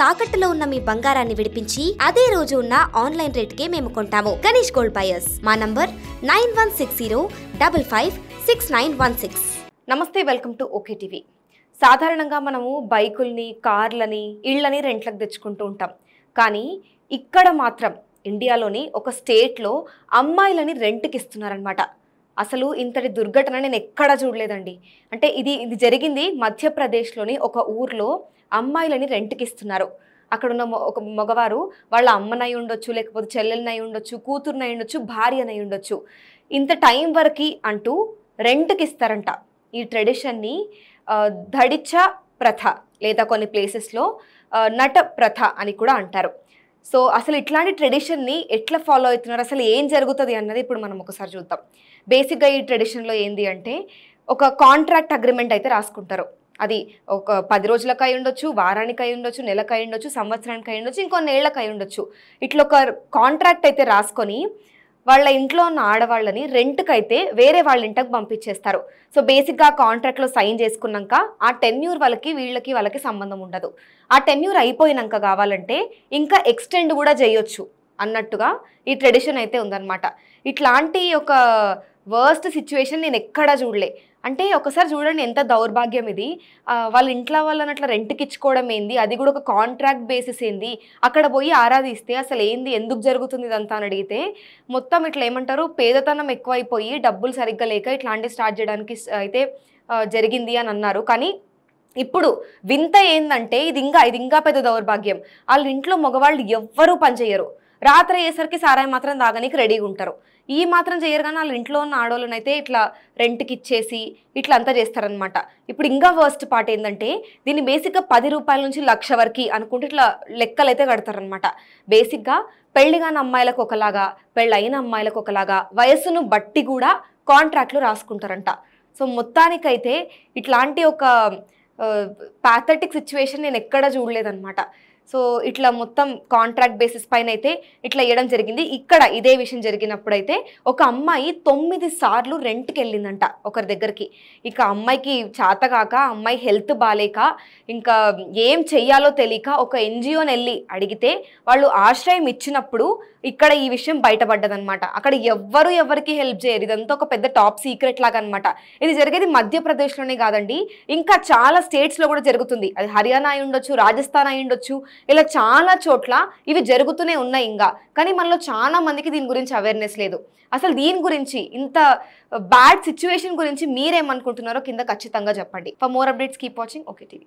తాకట్టులో ఉన్న మీ బంగారాన్ని విడిపించి అదే రోజు ఉన్న ఆన్లైన్ రేటుకే మేము కొంటాము. Ganesh Gold Buyers. మా నంబర్ 9160556916. నమస్తే, వెల్కమ్ టు ఓకే టీవీ. సాధారణంగా మనము బైకుల్ని, కార్లని, ఇళ్ళని రెంట్లకు తెచ్చుకుంటూ ఉంటాం. కానీ ఇక్కడ మాత్రం ఇండియాలోని ఒక స్టేట్లో అమ్మాయిలని రెంట్కి ఇస్తున్నారనమాట. అసలు ఇంతటి దుర్ఘటన నేను ఎక్కడా చూడలేదండి. అంటే ఇది జరిగింది మధ్యప్రదేశ్లోని ఒక ఊర్లో. అమ్మాయిలని రెంట్కి ఇస్తున్నారు. అక్కడున్న ఒక మగవారు వాళ్ళ అమ్మనై ఉండొచ్చు, లేకపోతే చెల్లెలనై ఉండొచ్చు, కూతురునై ఉండొచ్చు, భార్యనై ఉండొచ్చు. ఇంత టైం వరకు అంటూ రెంట్కి ఇస్తారంట. ఈ ట్రెడిషన్ని దడిచ ప్రథ లేదా కొన్ని ప్లేసెస్లో నట ప్రథ అని కూడా అంటారు. సో అసలు ఇట్లాంటి ట్రెడిషన్ని ఎట్లా ఫాలో అవుతున్నారు, అసలు ఏం జరుగుతుంది అన్నది ఇప్పుడు మనం ఒకసారి చూద్దాం. బేసిక్గా ఈ ట్రెడిషన్లో ఏంది అంటే ఒక కాంట్రాక్ట్ అగ్రిమెంట్ అయితే రాసుకుంటారు. అది ఒక 10 రోజులకు అయి ఉండొచ్చు, వారానికి అయి ఉండొచ్చు, నెలకు అయి ఉండొచ్చు, సంవత్సరానికి అయి ఉండొచ్చు, ఇంకొన్ని ఏళ్ళకి అయి ఉండొచ్చు. ఇట్లా ఒక కాంట్రాక్ట్ అయితే రాసుకొని వాళ్ళ ఇంట్లో ఉన్న ఆడవాళ్ళని రెంట్కి అయితే వేరే వాళ్ళ ఇంటికి పంపించేస్తారు. సో బేసిక్గా ఆ కాంట్రాక్ట్లో సైన్ చేసుకున్నాక ఆ టెన్యూర్ వాళ్ళకి సంబంధం ఉండదు. ఆ టెన్యూర్ అయిపోయినాక కావాలంటే ఇంకా ఎక్స్టెండ్ కూడా చేయొచ్చు అన్నట్టుగా ఈ ట్రెడిషన్ అయితే ఉందన్నమాట. ఇట్లాంటి ఒక వర్స్ట్ సిచ్యువేషన్ నేను ఎక్కడా చూడలే. అంటే ఒకసారి చూడండి ఎంత దౌర్భాగ్యం ఇది. వాళ్ళ ఇంట్లో వాళ్ళని అట్లా రెంట్కి ఇచ్చుకోవడం ఏంది, అది కూడా ఒక కాంట్రాక్ట్ బేసిస్ ఏంది. అక్కడ పోయి ఆరాధిస్తే అసలు ఏంది, ఎందుకు జరుగుతుంది ఇదంతా అని అడిగితే మొత్తం ఇట్లా ఏమంటారు, పేదతనం ఎక్కువైపోయి డబ్బులు సరిగ్గా లేక ఇట్లాంటివి స్టార్ట్ చేయడానికి అయితే జరిగింది అని అన్నారు. కానీ ఇప్పుడు వింత ఏందంటే ఇది ఇంకా పెద్ద దౌర్భాగ్యం. వాళ్ళ ఇంట్లో మగవాళ్ళు ఎవ్వరూ పనిచేయరు. రాత్రి అయ్యేసరికి సారాయి మాత్రం తాగడానికి రెడీగా ఉంటారు. ఈ మాత్రం చేయరు, కానీ వాళ్ళ ఇంట్లో ఉన్న ఆడవాళ్ళని అయితే ఇట్లా రెంట్కి ఇచ్చేసి ఇట్లా అంతా చేస్తారనమాట. ఇప్పుడు ఇంకా వర్స్ట్ పార్ట్ ఏంటంటే దీన్ని బేసిక్గా 10 రూపాయల నుంచి 1,00,000 వరకు అనుకుంటే ఇట్లా లెక్కలు అయితే కడతారనమాట. బేసిక్గా పెళ్లి కాని అమ్మాయిలకు ఒకలాగా, పెళ్ళైన అమ్మాయిలకు ఒకలాగా, వయస్సును బట్టి కూడా కాంట్రాక్ట్లు రాసుకుంటారంట. సో మొత్తానికైతే ఇట్లాంటి ఒక ప్యాథటిక్ సిచ్యువేషన్ నేను ఎక్కడ చూడలేదన్నమాట. సో ఇట్లా మొత్తం కాంట్రాక్ట్ బేసిస్ పైన అయితే ఇట్లా ఇవ్వడం జరిగింది. ఇక్కడ ఇదే విషయం జరిగినప్పుడు అయితే ఒక అమ్మాయి 9 సార్లు రెంట్కి వెళ్ళిందంట ఒకరి దగ్గరికి. ఇక అమ్మాయికి చేతగాక, అమ్మాయి హెల్త్ బాగాలేక, ఇంకా ఏం చెయ్యాలో తెలియక ఒక ఎన్జిఓని వెళ్ళి అడిగితే వాళ్ళు ఆశ్రయం ఇచ్చినప్పుడు ఇక్కడ ఈ విషయం బయటపడ్డదనమాట. అక్కడ ఎవరికి హెల్ప్ చేయరు. ఇదంతా ఒక పెద్ద టాప్ సీక్రెట్ లాగా అనమాట. ఇది జరిగేది మధ్యప్రదేశ్లోనే కాదండి, ఇంకా చాలా స్టేట్స్లో కూడా జరుగుతుంది. అది హర్యానా అయి ఉండొచ్చు, రాజస్థాన్ అయి ఉండొచ్చు, ఇలా చాలా చోట్ల ఇవి జరుగుతూనే ఉన్నాయి ఇంకా. కానీ మనలో చాలా మందికి దీని గురించి అవేర్నెస్ లేదు. అసలు దీని గురించి, ఇంత బ్యాడ్ సిచ్యువేషన్ గురించి మీరేమనుకుంటున్నారో కింద ఖచ్చితంగా చెప్పండి. For more updates keep watching okay TV.